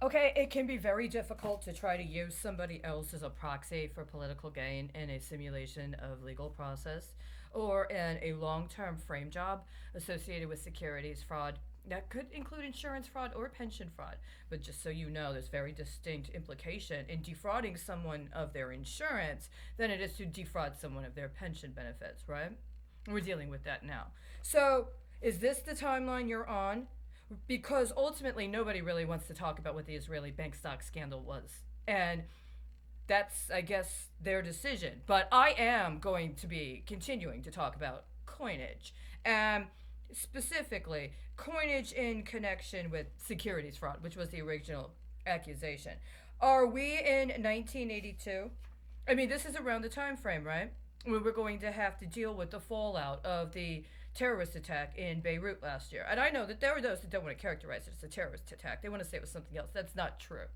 Okay, it can be very difficult to try to use somebody else as a proxy for political gain in a simulation of legal process or in a long-term frame job associated with securities fraud. That could include insurance fraud or pension fraud. But just so you know, there's very distinct implication in defrauding someone of their insurance than it is to defraud someone of their pension benefits, right? We're dealing with that now. So, is this the timeline you're on? Because ultimately nobody really wants to talk about what the Israeli bank stock scandal was. And that's, I guess, their decision. But I am going to be continuing to talk about coinage. And specifically, coinage in connection with securities fraud, which was the original accusation. Are we in 1982? I mean, this is around the time frame, right? When we're going to have to deal with the fallout of the terrorist attack in Beirut last year. And I know that there are those that don't want to characterize it as a terrorist attack. They want to say it was something else. That's not true.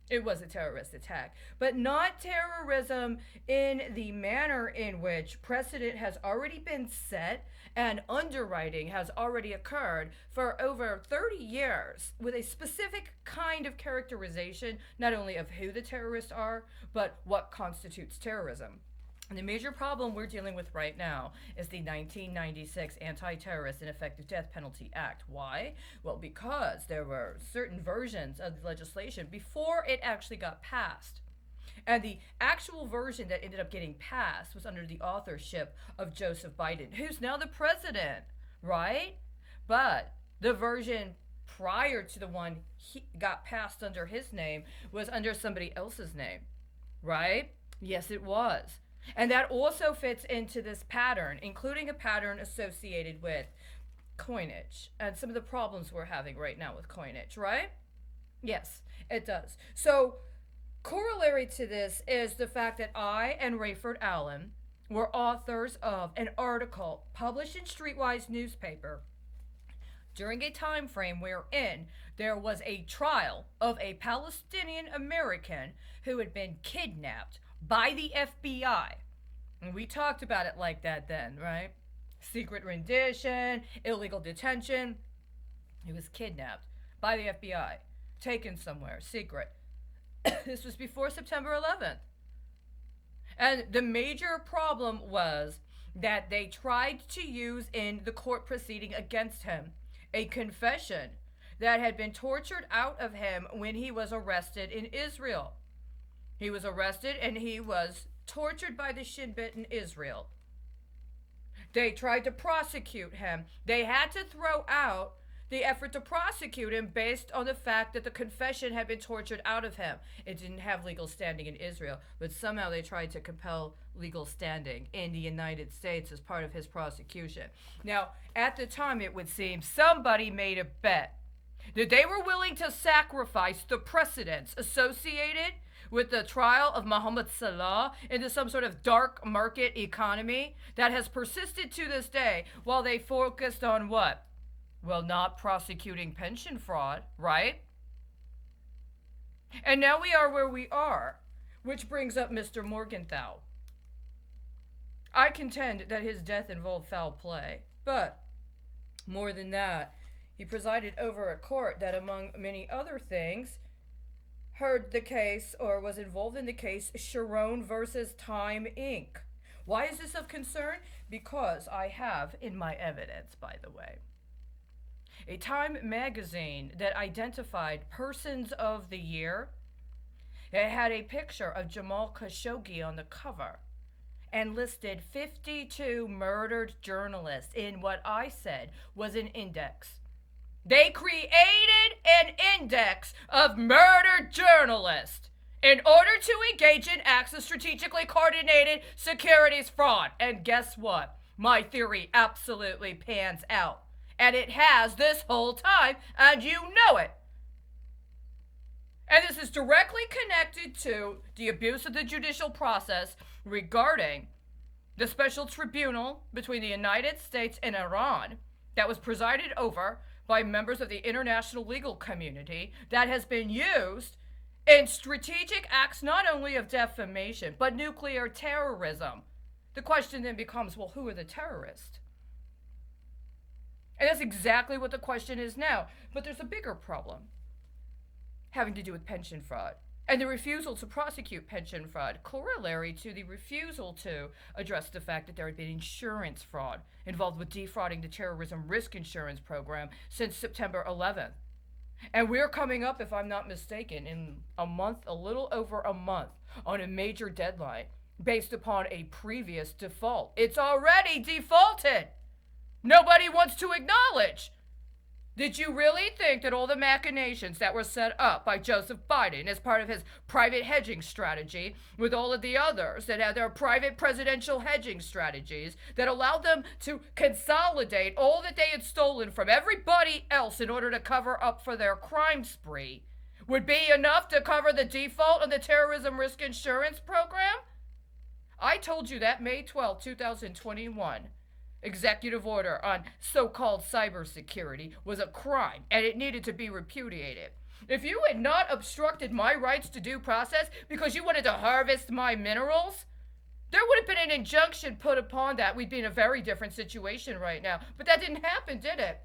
It was a terrorist attack, but not terrorism in the manner in which precedent has already been set and underwriting has already occurred for over 30 years with a specific kind of characterization, not only of who the terrorists are, but what constitutes terrorism. And the major problem we're dealing with right now is the 1996 Anti-Terrorist and Effective Death Penalty Act. Why? Well, because there were certain versions of the legislation before it actually got passed. And the actual version that ended up getting passed was under the authorship of Joseph Biden, who's now the president, right? But the version prior to the one he got passed under his name was under somebody else's name, right? Yes, it was. And that also fits into this pattern, including a pattern associated with coinage and some of the problems we're having right now with coinage, right? Yes, it does. So, corollary to this is the fact that I and Rayford Allen were authors of an article published in Streetwise newspaper during a time frame wherein there was a trial of a Palestinian American who had been kidnapped by the FBI. And we talked about it like that then, right? Secret rendition, illegal detention. He was kidnapped by the FBI, taken somewhere, secret. This was before September 11th. And the major problem was that they tried to use in the court proceeding against him a confession that had been tortured out of him when he was arrested in Israel. He was arrested and he was tortured by the Shin Bet in Israel. They tried to prosecute him. They had to throw out the effort to prosecute him based on the fact that the confession had been tortured out of him. It didn't have legal standing in Israel, but somehow they tried to compel legal standing in the United States as part of his prosecution. Now, at the time, it would seem somebody made a bet that they were willing to sacrifice the precedents associated with the trial of Mohammed Salah into some sort of dark market economy that has persisted to this day while they focused on what? Well, not prosecuting pension fraud, right? And now we are where we are, which brings up Mr. Morgenthau. I contend that his death involved foul play, but more than that, he presided over a court that, among many other things, heard the case or was involved in the case Sharon versus Time Inc. Why is this of concern? Because I have in my evidence, by the way, a Time magazine that identified persons of the year. It had a picture of Jamal Khashoggi on the cover and listed 52 murdered journalists in what I said was an index. They created an index of murdered journalists in order to engage in acts of strategically coordinated securities fraud. And guess what? My theory absolutely pans out. And it has this whole time, and you know it. And this is directly connected to the abuse of the judicial process regarding the special tribunal between the United States and Iran that was presided over by members of the international legal community that has been used in strategic acts not only of defamation, but nuclear terrorism. The question then becomes, well, who are the terrorists? And that's exactly what the question is now. But there's a bigger problem. having to do with pension fraud. And the refusal to prosecute pension fraud, corollary to the refusal to address the fact that there had been insurance fraud involved with defrauding the terrorism risk insurance program since September 11th. And we're coming up, if I'm not mistaken, in a month, a little over a month, on a major deadline based upon a previous default. It's already defaulted. Nobody wants to acknowledge. Did you really think that all the machinations that were set up by Joseph Biden as part of his private hedging strategy with all of the others that had their private presidential hedging strategies that allowed them to consolidate all that they had stolen from everybody else in order to cover up for their crime spree would be enough to cover the default on the terrorism risk insurance program? I told you that May 12, 2021. Executive order on so-called cybersecurity was a crime and it needed to be repudiated. If you had not obstructed my rights to due process because you wanted to harvest my minerals, there would have been an injunction put upon that. We'd be in a very different situation right now. But that didn't happen, did it?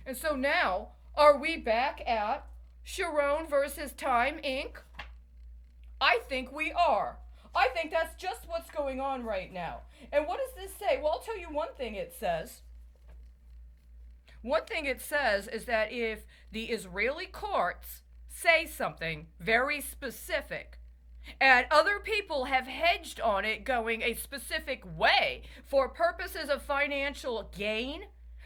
And so now, are we back at Sharon versus Time Inc.? I think we are. I think that's just what's going on right now. And what does this say? Well, I'll tell you one thing it says. One thing it says is that if the Israeli courts say something very specific, and other people have hedged on it going a specific way for purposes of financial gain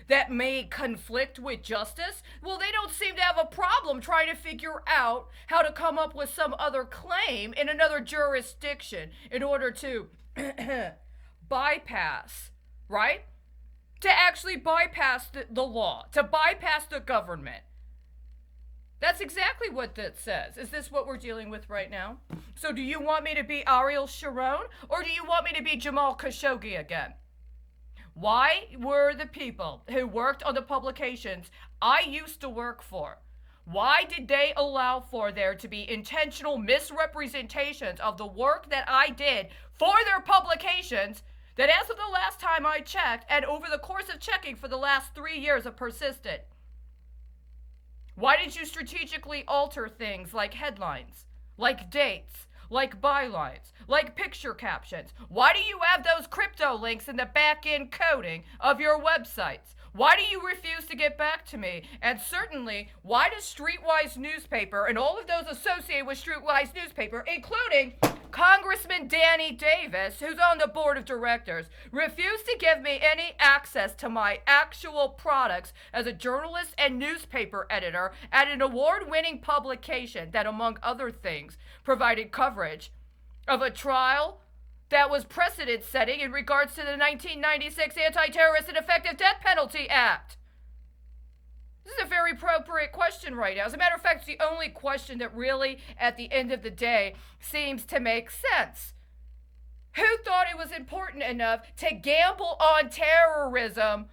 that may conflict with justice, well, they don't seem to have a problem trying to figure out how to come up with some other claim in another jurisdiction in order to bypass, right? To actually bypass the law, to bypass the government. That's exactly what that says. Is this what we're dealing with right now? So do you want me to be Ariel Sharon, or do you want me to be Jamal Khashoggi again? Why were the people who worked on the publications I used to work for, why did they allow for there to be intentional misrepresentations of the work that I did for their publications that as of the last time I checked and over the course of checking for the last 3 years have persisted? Why did you strategically alter things like headlines, like dates, like bylines, like picture captions? Why do you have those crypto links in the back-end coding of your websites? Why do you refuse to get back to me? And certainly, why does Streetwise newspaper and all of those associated with Streetwise newspaper, including Congressman Danny Davis, who's on the board of directors, refuse to give me any access to my actual products as a journalist and newspaper editor at an award-winning publication that, among other things, provided coverage of a trial that was precedent-setting in regards to the 1996 Anti-Terrorist and Effective Death Penalty Act? This is a very appropriate question right now. As a matter of fact, it's the only question that really, at the end of the day, seems to make sense. Who thought it was important enough to gamble on terrorism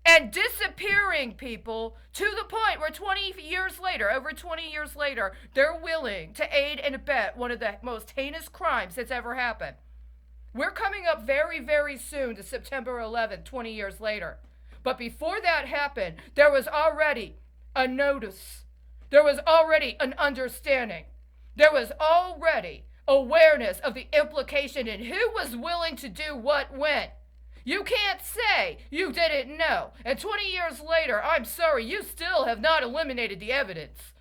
and disappearing people to the point where 20 years later, over 20 years later, they're willing to aid and abet one of the most heinous crimes that's ever happened? We're coming up very, very soon to September 11th, 20 years later. But before that happened, there was already a notice. There was already an understanding. There was already awareness of the implication in who was willing to do what when. You can't say you didn't know. And 20 years later, I'm sorry, you still have not eliminated the evidence.